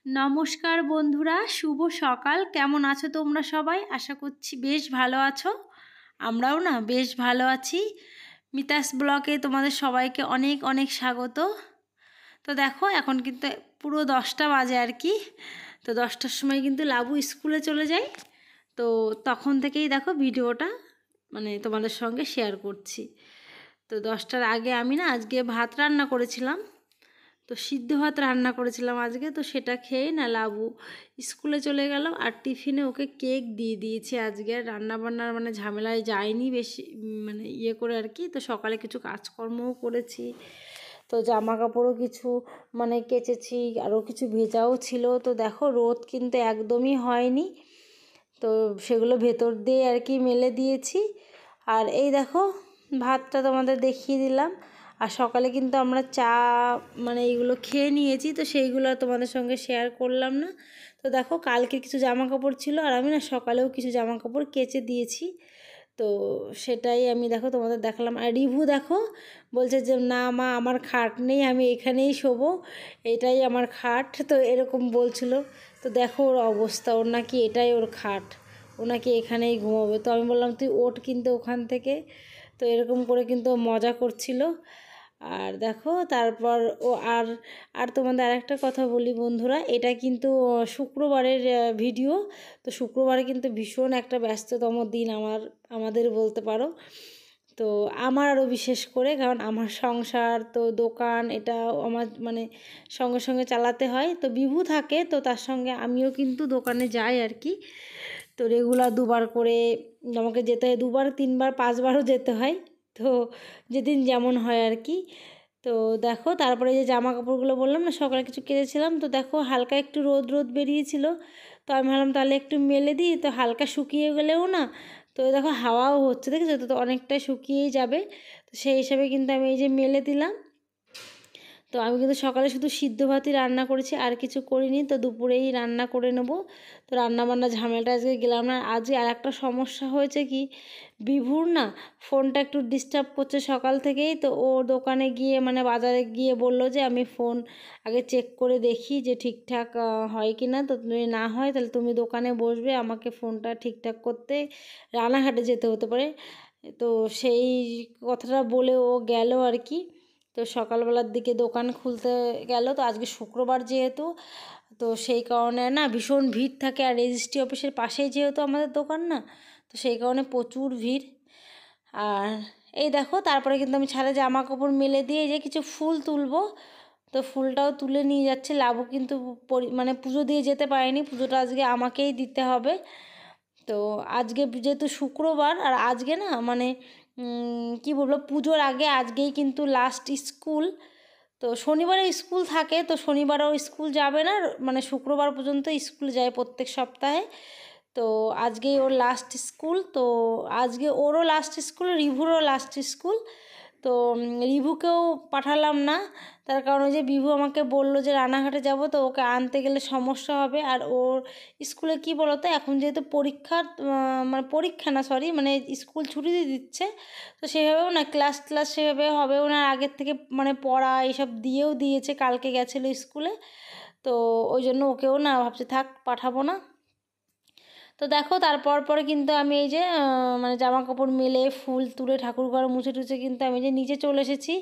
নমস্কার বন্ধুরা, শুভ সকাল। কেমন আছো তোমরা সবাই? আশা করছি বেশ ভালো আছো। আমরাও না বেশ ভালো আছি। মিতাস ব্লগে তোমাদের সবাইকে অনেক অনেক স্বাগত। তো দেখো এখন কিন্তু পুরো 10টা বাজে আর কি। তো 10টার সময় কিন্তু লাবু স্কুলে চলে যায়। তো তখন থেকেই দেখো ভিডিওটা তোমাদের সঙ্গে শেয়ার করছি। তো 10টার আগে আমি না আজকে ভাত রান্না করেছিলাম। তো সিদ্ধ ভাত রান্না করেছিলাম আজকে। তো সেটা খেয়ে না লাবু স্কুলে চলে গেল, আর টিফিনে ওকে কেক দিয়ে দিয়েছি। আজকে রান্নাবান্নার ঝামেলায় যায়নি বেশি, ইয়ে করে আর কি। তো সকালে কিছু কাজকর্মও করেছি, তো জামা কাপড়ও কিছু কেচেছি, আরও কিছু ভেজাও ছিল। তো দেখো রোদ কিন্তু একদমই হয়নি, তো সেগুলো ভেতর দিয়ে আর কি মেলে দিয়েছি। আর এই দেখো ভাতটা তোমাদের দেখিয়ে দিলাম। আর সকালে কিন্তু আমরা চা এইগুলো খেয়ে নিয়েছি, তো সেইগুলো তোমাদের সঙ্গে শেয়ার করলাম না। তো দেখো কালকে কিছু জামা কাপড় ছিল, আর আমি না সকালেও কিছু জামা কাপড় কেচে দিয়েছি। তো সেটাই আমি দেখো তোমাদের দেখালাম। আর রিভু দেখো বলছে যে না মা আমার খাট নেই, আমি এখানেই শোবো, এটাই আমার খাট। তো এরকম বলছিল। তো দেখো ওর অবস্থা, ওর নাকি এটাই ওর খাট, ও নাকি এখানেই ঘুমোবে। তো আমি বললাম তুই ওঠ কিন্তু ওখান থেকে। তো এরকম করে কিন্তু মজা করছিল। আর দেখো তারপর ও আর আর তোমাদের আরেকটা কথা বলি বন্ধুরা, এটা কিন্তু শুক্রবারের ভিডিও। তো শুক্রবারে কিন্তু ভীষণ একটা ব্যস্ততম দিন আমাদের বলতে পারো। তো আমার আরও বিশেষ করে, কারণ আমার সংসার তো দোকান, এটা আমার সঙ্গে সঙ্গে চালাতে হয়। তো বিভু থাকে, তো তার সঙ্গে আমিও কিন্তু দোকানে যাই আর কি। তো রেগুলার দুবার করে আমাকে যেতে হয়, 2বার 3বার 5বারও যেতে হয়। তো যেদিন যেমন হয় আর কি। তো দেখো তারপরে যে জামা কাপড়গুলো বললাম না সকালে কিছু কেচেছিলাম, তো দেখো হালকা একটু রোদ রোদ বেরিয়েছিল। তো আমি ভাবলাম তাহলে একটু মেলে দিই, তো হালকা শুকিয়ে গেলেও না, তো দেখো হাওয়াও হচ্ছে দেখেছো, তো অনেকটাই শুকিয়েই যাবে। তো সেই হিসাবে কিন্তু আমি এই যে মেলে দিলাম। তো আমি কিন্তু সকালে শুধু সিদ্ধ ভাতই রান্না করেছি, আর কিছু করিনি। তো দুপুরেই রান্না করে নেব। তো রান্নাবান্না ঝামেলাটা আজকে গেলাম না। আজকে আর একটা সমস্যা হয়েছে কি, বিভুর না ফোনটা একটু ডিস্টার্ব করছে সকাল থেকেই। তো ও দোকানে গিয়ে বাজারে গিয়ে বলল যে আমি ফোন আগে চেক করে দেখি যে ঠিকঠাক হয় কি না। তো যদি না হয় তাহলে তুমি দোকানে বসবে, আমাকে ফোনটা ঠিকঠাক করতে রানাঘাটে যেতে হতে পারে। তো সেই কথাটা বলে ও গেল আর কি। তো সকালবেলার দিকে দোকান খুলতে গেল। তো আজকে শুক্রবার যেহেতু, তো সেই কারণে না ভীষণ ভিড় থাকে। আর রেজিস্ট্রি অফিসের পাশেই যেহেতু আমাদের দোকান না, তো সেই কারণে প্রচুর ভিড়। আর এই দেখো তারপরে কিন্তু আমি ছাদে জামা কাপড় মেলে দিয়ে যে কিছু ফুল তুলবো, তো ফুলটাও তুলে নিয়ে যাচ্ছে। লাবু কিন্তু পুজো দিয়ে যেতে পারেনি, পুজোটা আজকে আমাকেই দিতে হবে। তো আজকে যেহেতু শুক্রবার, আর আজকে না কি বলবো, পুজোর আগে আজকেই কিন্তু লাস্ট স্কুল। তো শনিবারে স্কুল থাকে, তো শনিবারেও স্কুল যাবে না, শুক্রবার পর্যন্ত স্কুল যায় প্রত্যেক সপ্তাহে। তো আজকেই ওর লাস্ট স্কুল। তো আজকে ওরও লাস্ট স্কুল, রিভুরও লাস্ট স্কুল। তো রিভুকেও পাঠালাম না, তার কারণ ওই যে বিভু আমাকে বলল যে রানাঘাটে যাব, তো ওকে আনতে গেলে সমস্যা হবে। আর ওর স্কুলে কি বলতো, এখন যেহেতু পরীক্ষা না সরি স্কুল ছুটি দিয়ে দিচ্ছে, তো সেভাবেও না ক্লাস সেভাবে হবেও না। আগের থেকে পড়া এইসব দিয়েও দিয়েছে, কালকে গেছিলো স্কুলে। তো ওই জন্য ওকেও না ভাবছি থাক পাঠাবো না। তো দেখো তারপর পরে কিন্তু আমি এই যে জামা কাপড় মেলে ফুল তুলে ঠাকুর ঘর মুছে টুছে কিন্তু আমি যে নিচে চলে এসেছি।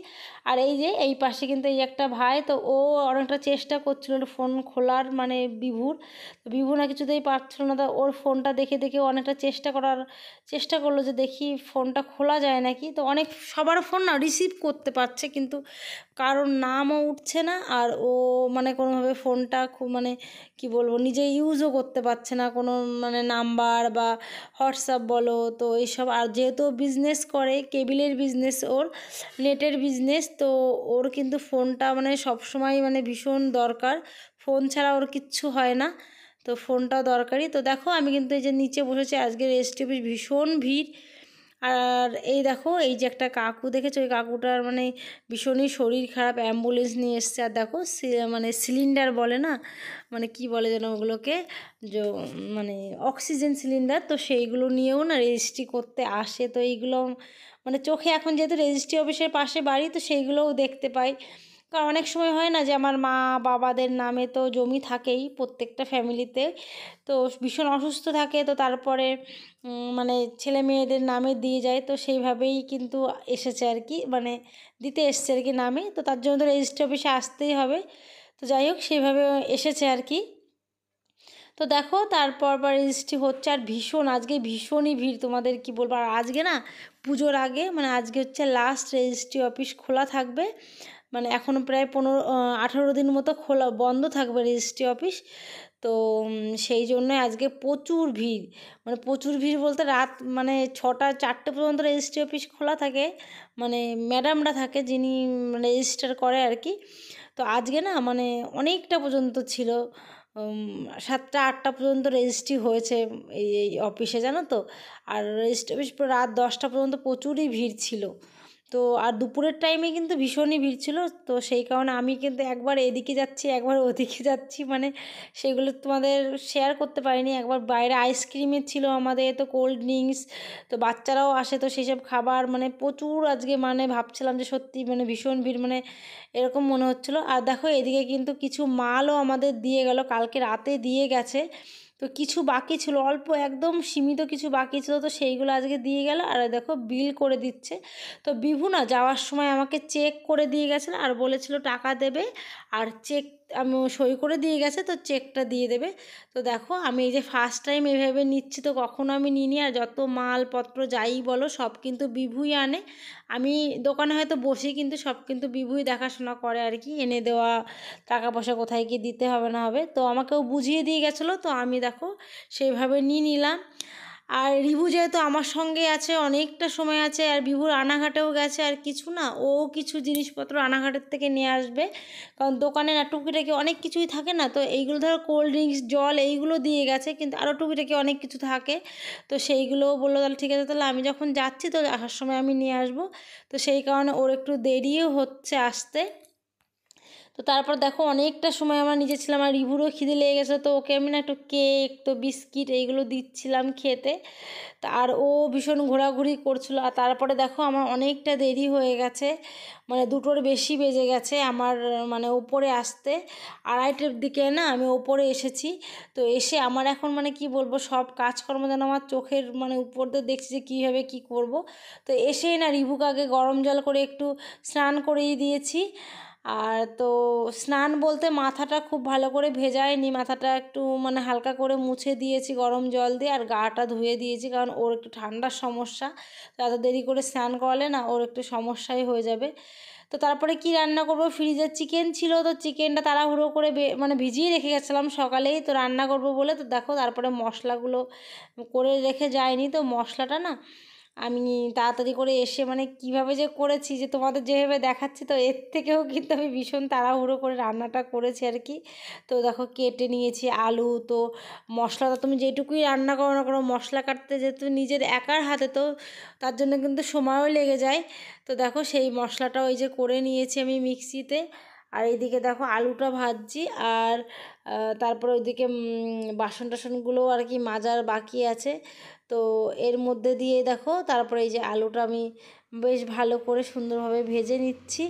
আর এই যে এই পাশে কিন্তু এই একটা ভাই, তো ও অনেকটা চেষ্টা করছিল ফোন খোলার, বিভুর। বিভু না কিছুতেই পারছিল না, তো ওর ফোনটা দেখে দেখে অনেকটা চেষ্টা করলো যে দেখি ফোনটা খোলা যায় নাকি। তো অনেক সবার ফোন না রিসিভ করতে পারছে, কিন্তু কারোর নামও উঠছে না। আর ও কোনোভাবে ফোনটা খুব কি বলবো, নিজে ইউজও করতে পারছে না, কোনো নাম্বার বা হোয়াটসঅ্যাপ বলো তো এইসব। আর যেহেতু বিজনেস করে, কেবিলের বিজনেস, ওর নেটের বিজনেস, তো ওর কিন্তু ফোনটা সবসময় ভীষণ দরকার, ফোন ছাড়া ওর কিচ্ছু হয় না। তো ফোনটাও দরকারি। তো দেখো আমি কিন্তু এই যে নিচে বসেছি, আজকে রেস্ট অফিস ভীষণ ভিড়। আর এই দেখো এই যে একটা কাকু দেখেছো, ওই কাকুটার ভীষণই শরীর খারাপ, অ্যাম্বুলেন্স নিয়ে এসছে। আর দেখো সিলিন্ডার বলে না, কি বলে যেন ওগুলোকে, যে অক্সিজেন সিলিন্ডার, তো সেইগুলো নিয়েও না রেজিস্ট্রি করতে আসে। তো এইগুলো চোখে এখন যেহেতু রেজিস্ট্রি অফিসের পাশে বাড়ি, তো সেইগুলোও দেখতে পাই। কারণ অনেক সময় হয় না যে আমার মা বাবাদের নামে তো জমি থাকেই প্রত্যেকটা ফ্যামিলিতে, তো ভীষণ অসুস্থ থাকে, তো তারপরে মানে ছেলে মেয়েদের নামে দিয়ে যায়, তো সেইভাবেই কিন্তু এসেছে আর কি, মানে দিতে এসছে আর কি নামে, তো তার জন্য তো রেজিস্ট্রি অফিসে আসতেই হবে। তো যাই হোক সেইভাবে এসেছে আর কি। তো দেখো তারপর আবার রেজিস্ট্রি হচ্ছে, আর ভীষণ আজকে ভীষণই ভিড়, তোমাদের কি বলবো। আর আজকে না পুজোর আগে, মানে আজকে হচ্ছে লাস্ট রেজিস্ট্রি অফিস খোলা থাকবে, মানে এখনও প্রায় 18 দিন মতো খোলা বন্ধ থাকবে রেজিস্ট্রি অফিস। তো সেই জন্য আজকে প্রচুর ভিড়, মানে প্রচুর ভিড় বলতে রাত মানে 6টা 4টে পর্যন্ত রেজিস্ট্রি অফিস খোলা থাকে, মানে ম্যাডামরা থাকে যিনি রেজিস্টার করে আর কি। তো আজকে না মানে অনেকটা পর্যন্ত ছিল, 7টা 8টা পর্যন্ত রেজিস্ট্রি হয়েছে এই অফিসে, জানো তো। আর রেজিস্ট্রি অফিস পুরো রাত 10টা পর্যন্ত প্রচুরই ভিড় ছিল। তো আর দুপুরের টাইমে কিন্তু ভীষণই ভিড় ছিল, তো সেই কারণে আমি কিন্তু একবার এদিকে যাচ্ছি একবার ওদিকে যাচ্ছি, মানে সেগুলো তোমাদের শেয়ার করতে পারিনি। একবার বাইরে আইসক্রিমের ছিল আমাদের, তো কোল্ড ড্রিঙ্কস, তো বাচ্চারাও আসে, তো সেই সব খাবার মানে প্রচুর আজকে, মানে ভাবছিলাম যে সত্যি মানে ভীষণ ভিড়, মানে এরকম মনে হচ্ছিলো। আর দেখো এদিকে কিন্তু কিছু মালও আমাদের দিয়ে গেল, কালকে রাতে দিয়ে গেছে, তো কিছু বাকি ছিল, অল্প একদম সীমিত কিছু বাকি ছিল, তো সেইগুলো আজকে দিয়ে গেল। আর দেখো বিল করে দিচ্ছে। তো বিভু না যাওয়ার সময় আমাকে চেক করে দিয়ে গেছিলো আর বলেছিল টাকা দেবে, আর চেক আমি সই করে দিয়ে গেছে, তো চেকটা দিয়ে দেবে। তো দেখো আমি এই যে ফার্স্ট টাইম এভাবে নিচ্ছি, তো কখনো আমি নিইনি, আর যত মালপত্র যাই বলো সব কিন্তু বিভুই আনে। আমি দোকানে হয়তো বসি, কিন্তু সব কিন্তু বিভুই দেখাশোনা করে আর কি, এনে দেওয়া, টাকা পয়সা কোথায় কি দিতে হবে না হবে, তো আমাকেও বুঝিয়ে দিয়ে গেছিলো, তো আমি দেখো সেইভাবে নিয়ে নিলাম। আর রিভু যেহেতু আমার সঙ্গে আছে, অনেকটা সময় আছে, আর বিভুর রানাঘাটেও গেছে, আর কিছু না ও কিছু জিনিসপত্র রানাঘাটের থেকে নিয়ে আসবে, কারণ দোকানে না টুকিটাকি অনেক কিছুই থাকে না, তো এইগুলো ধরো কোল্ড ড্রিঙ্কস জল এইগুলো দিয়ে গেছে, কিন্তু আরও টুকিটাকি অনেক কিছু থাকে, তো সেইগুলোও বললো তাহলে ঠিক আছে, তাহলে আমি যখন যাচ্ছি তো আসার সময় আমি নিয়ে আসবো। তো সেই কারণে ওর একটু দেরিও হচ্ছে আসতে। তো তারপর দেখো অনেকটা সময় আমরা নিজে ছিলাম, আর রিভুরও খিদে লেগে গেছিলো, তো ওকে আমি না একটু কেক তো বিস্কিট এইগুলো দিচ্ছিলাম খেতে। তা আর ও ভীষণ ঘোরাঘুরি করছিলো। আর তারপরে দেখো আমার অনেকটা দেরি হয়ে গেছে, মানে 2টোর বেশি বেজে গেছে আমার, মানে উপরে আসতে 2:30টার দিকে না আমি ওপরে এসেছি। তো এসে আমার এখন মানে কি বলবো, সব কাজকর্ম যেন আমার চোখের মানে উপর দিয়ে দেখছি যে কীভাবে কী করব। তো এসেই না রিভুকে আগে গরম জল করে একটু স্নান করিয়ে দিয়েছি। আর তো স্নান বলতে মাথাটা খুব ভালো করে ভেজাইনি, মাথাটা একটু মানে হালকা করে মুছে দিয়েছি গরম জল দিয়ে, আর গাটা ধুয়ে দিয়েছি, কারণ ওর একটু ঠান্ডার সমস্যা, তো এত দেরি করে স্নান করালে না ওর একটু সমস্যাই হয়ে যাবে। তো তারপরে কি রান্না করব, ফ্রিজে চিকেন ছিল, তো চিকেনটা তাড়াহুড়ো করে মানে ভিজিয়ে রেখে গেছিলাম সকালেই, তো রান্না করব বলে। তো দেখো তারপরে মশলাগুলো করে রেখে যায়নি, তো মশলাটা না আমি তাড়াতাড়ি করে এসে মানে কিভাবে যে করেছি, যে তোমাদের যেভাবে দেখাচ্ছি, তো এর থেকেও কিন্তু আমি ভীষণ তাড়াহুড়ো করে রান্নাটা করেছি আর কি। তো দেখো কেটে নিয়েছি আলু, তো মশলাটা তুমি যেটুকুই রান্না করো না করো, মশলা কাটতে যেহেতু নিজের একার হাতে, তো তার জন্য কিন্তু সময়ও লেগে যায়। তো দেখো সেই মশলাটা ওই যে করে নিয়েছি আমি মিক্সিতে, আর এইদিকে দেখো আলুটা ভাজছি, আর তারপর ওইদিকে বাসন টাসনগুলো আর কি মাজার বাকি আছে। তো এর মধ্যে দিয়ে দেখো তারপরে এই যে আলুটা আমি বেশ ভালো করে সুন্দরভাবে ভেজে নিচ্ছি।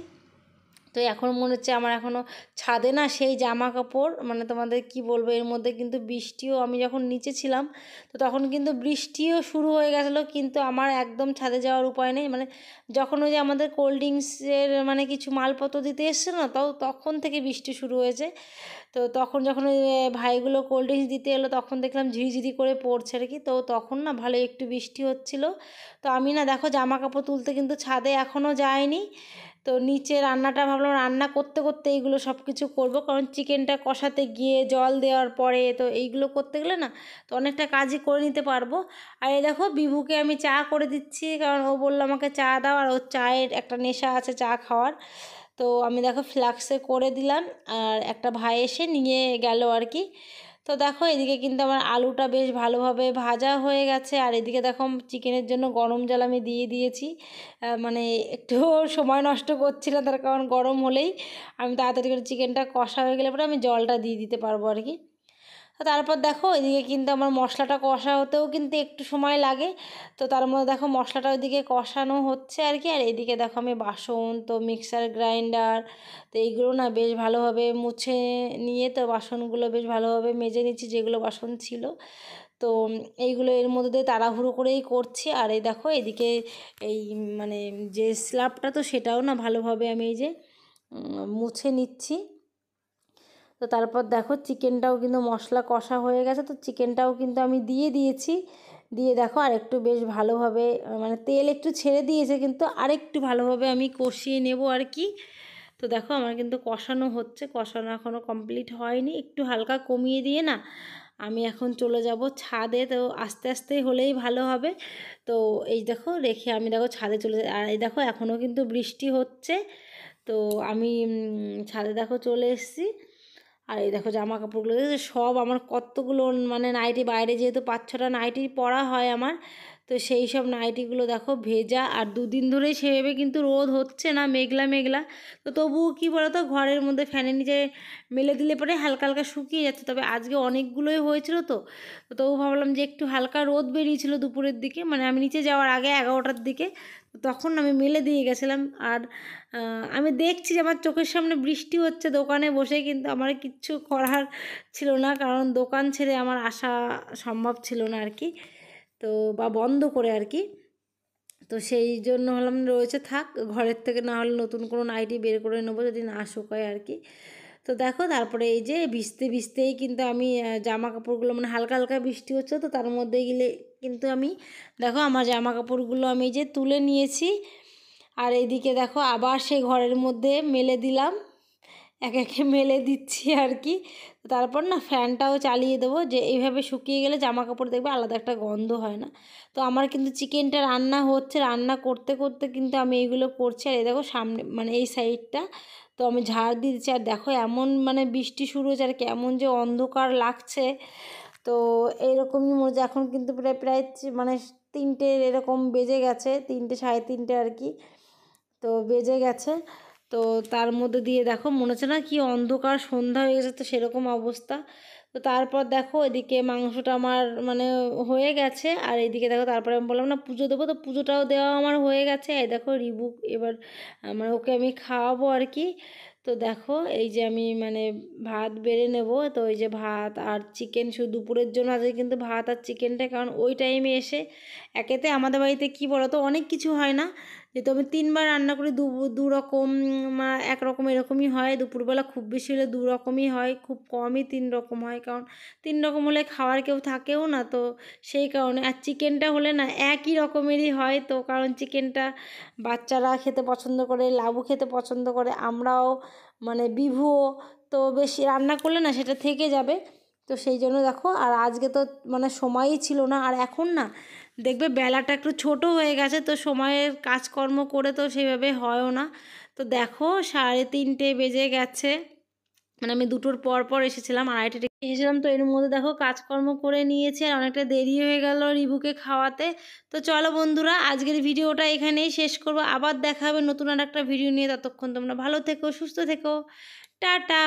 তো এখন মনে হচ্ছে আমার এখনও ছাদে না সেই জামা কাপড়, মানে তোমাদের কি বলবো, এর মধ্যে কিন্তু বৃষ্টিও, আমি যখন নিচে ছিলাম তো তখন কিন্তু বৃষ্টিও শুরু হয়ে গেছিলো, কিন্তু আমার একদম ছাদে যাওয়ার উপায় নেই, মানে যখন ওই যে আমাদের কোল্ড ড্রিঙ্কসের মানে কিছু মালপত্র দিতে এসছে না, তাও তখন থেকে বৃষ্টি শুরু হয়েছে। তো তখন যখন ওই ভাইগুলো কোল্ড ড্রিঙ্কস দিতে এলো, তখন দেখলাম ঝিরিঝিরি করে পড়ছে আর কি, তো তখন না ভালো একটু বৃষ্টি হচ্ছিলো। তো আমি না দেখো জামা কাপড় তুলতে কিন্তু ছাদে এখনও যাইনি, তো নিচে রান্নাটা ভাবলাম রান্না করতে করতে এইগুলো সব কিছু করবো, কারণ চিকেনটা কষাতে গিয়ে জল দেওয়ার পরে তো এইগুলো করতে গেলে না তো অনেকটা কাজই করে নিতে পারবো। আর এই দেখো বিভুকে আমি চা করে দিচ্ছি, কারণ ও বললো আমাকে চা দাও, আর ওর চায়ের একটা নেশা আছে চা খাওয়ার। তো আমি দেখো ফ্লাক্সে করে দিলাম, আর একটা ভাই এসে নিয়ে গেল আর কি। তো দেখো এদিকে কিন্তু আমার আলুটা বেশ ভালোভাবে ভাজা হয়ে গেছে, আর এদিকে দেখো চিকেনের জন্য গরম জল আমি দিয়ে দিয়েছি, মানে একটু সময় নষ্ট করছি না, তার কারণ গরম হলেই আমি তাড়াতাড়ি করে চিকেনটা কষা হয়ে গেলে পরে আমি জলটা দিয়ে দিতে পারবো আর কি। তো তারপর দেখো এদিকে কিন্তু আমার মশলাটা কষা হতেও কিন্তু একটু সময় লাগে। তো তার মধ্যে দেখো মশলাটা ওইদিকে কষানো হচ্ছে আর কি। আর এইদিকে দেখো আমি বাসন তো মিক্সার গ্রাইন্ডার তো এইগুলো না বেশ ভালোভাবে মুছে নিয়ে তো বাসনগুলো বেশ ভালোভাবে মেজে নিচ্ছি যেগুলো বাসন ছিল। তো এইগুলো এর মধ্যে দিয়ে তাড়াহুড়ো করেই করছি। আর এই দেখো এদিকে এই মানে যে স্ল্যাবটা তো সেটাও না ভালোভাবে আমি এই যে মুছে নিচ্ছি। তো তারপর দেখো চিকেনটাও কিন্তু মশলা কষা হয়ে গেছে, তো চিকেনটাও কিন্তু আমি দিয়ে দিয়েছি। দিয়ে দেখো আর একটু বেশ ভালোভাবে মানে তেল একটু ছেড়ে দিয়েছে, কিন্তু আরেকটু ভালোভাবে আমি কষিয়ে নেব আর কি। তো দেখো আমার কিন্তু কষানো হচ্ছে, কষানো এখনও কমপ্লিট হয়নি, একটু হালকা কমিয়ে দিয়ে না আমি এখন চলে যাব ছাদে। তো আস্তে আস্তে হলেই ভালো হবে। তো এই দেখো রেখে আমি দেখো ছাদে চলে যাই। আর এই দেখো এখনও কিন্তু বৃষ্টি হচ্ছে। তো আমি ছাদে দেখো চলে এসেছি। আর এই দেখো জামা কাপড়গুলো সব আমার কতগুলো মানে নাইটি, বাইরে যেহেতু 5-6টা নাইটি পরা হয় আমার, তো সেই সব নাইটিগুলো দেখো ভেজা। আর দুদিন ধরেই সেভাবে কিন্তু রোদ হচ্ছে না, মেঘলা মেঘলা। তো তবুও কী বলো তো ঘরের মধ্যে ফ্যানের নিচে মেলে দিলে পরে হালকা হালকা শুকিয়ে যাচ্ছে। তবে আজকে অনেকগুলোই হয়েছিল, তো তবু ভাবলাম যে একটু হালকা রোদ বেরিয়েছিল দুপুরের দিকে, মানে আমি নিচে যাওয়ার আগে 11টার দিকে, তখন আমি মেলে দিয়ে গেছিলাম। আর আমি দেখছি যে আমার চোখের সামনে বৃষ্টি হচ্ছে দোকানে বসে, কিন্তু আমার কিচ্ছু করার ছিল না, কারণ দোকান ছেড়ে আমার আসা সম্ভব ছিল না আর কি, তো বা বন্ধ করে আর কি। তো সেই জন্য হলাম রয়েছে থাক, ঘরের থেকে না হলে নতুন কোনো নাইটি বের করে নেবো যদি না শুকায় আর কি। তো দেখো তারপরে এই যে ভিজতে ভিজতেই কিন্তু আমি জামা কাপড়গুলো মানে হালকা হালকা বৃষ্টি হচ্ছে, তো তার মধ্যে গেলে কিন্তু আমি দেখো আমার জামা কাপড়গুলো আমি যে তুলে নিয়েছি। আর এইদিকে দেখো আবার সেই ঘরের মধ্যে মেলে দিলাম, একে একে মেলে দিচ্ছি আর কি। তারপর না ফ্যানটাও চালিয়ে দেবো, যে এইভাবে শুকিয়ে গেলে জামা কাপড় দেখবে আলাদা একটা গন্ধ হয় না। তো আমার কিন্তু চিকেনটা রান্না হচ্ছে, রান্না করতে করতে কিন্তু আমি এইগুলো করছি। আর এই দেখো সামনে মানে এই সাইডটা তো আমি ঝাড় দিচ্ছি। আর দেখো এমন মানে বৃষ্টি শুরু হয়েছে আর কেমন যে অন্ধকার লাগছে। তো এইরকমই মনে হচ্ছে এখন কিন্তু প্রায় প্রায় মানে 3টে এরকম বেজে গেছে, 3টে 3:30 আর কি, তো বেজে গেছে। তো তার মধ্যে দিয়ে দেখো মনে হচ্ছে না কি অন্ধকার সন্ধ্যা হয়ে গেছে, তো সেরকম অবস্থা। তো তারপর দেখো এদিকে মাংসটা আমার মানে হয়ে গেছে। আর এইদিকে দেখো তারপরে আমি বললাম না পুজো দেবো, তো পুজোটাও দেওয়া আমার হয়ে গেছে। এই দেখো রিবুক এবার মানে ওকে আমি খাওয়াবো আর কি। তো দেখো এই যে আমি মানে ভাত বেড়ে নেব, তো এই যে ভাত আর চিকেন শুধু দুপুরের জন্য আজকে কিন্তু ভাত আর চিকেনটা, কারণ ওই টাইমে এসে একেতে আমাদের বাড়িতে কী বলো তো অনেক কিছু হয় না, যেহেতু আমি 3বার রান্না করি, দু রকম একরকম এরকমই হয়। দুপুরবেলা খুব বেশি হলে 2 রকমই হয়, খুব কমই 3 রকম হয়, কারণ 3 রকম হলে খাওয়ার কেউ থাকেও না, তো সেই কারণে। আর চিকেনটা হলে না একই রকমেরই হয়, তো কারণ চিকেনটা বাচ্চারা খেতে পছন্দ করে, লাবু খেতে পছন্দ করে, আমরাও মানে বিভুও, তো বেশি রান্না করলে না সেটা থেকে যাবে। তো সেই জন্য দেখো, আর আজকে তো মানে সময়ই ছিল না। আর এখন না দেখবে বেলাটা একটু ছোট হয়ে গেছে, তো সময়ের কাজকর্ম করে তো সেইভাবে হয়ও না। তো দেখো 3:30 বেজে গেছে, মানে আমি 2টোর পর পর এসেছিলাম, 2:30 এসেছিলাম। তো এর মধ্যে দেখো কাজকর্ম করে নিয়েছি, আর অনেকটা দেরি হয়ে গেল রিবুকে খাওয়াতে। তো চলো বন্ধুরা আজকের ভিডিওটা এখানেই শেষ করবো, আবার দেখা হবে নতুন আর একটা ভিডিও নিয়ে। ততক্ষণ তোমরা ভালো থেকো, সুস্থ থেকো, টাটা।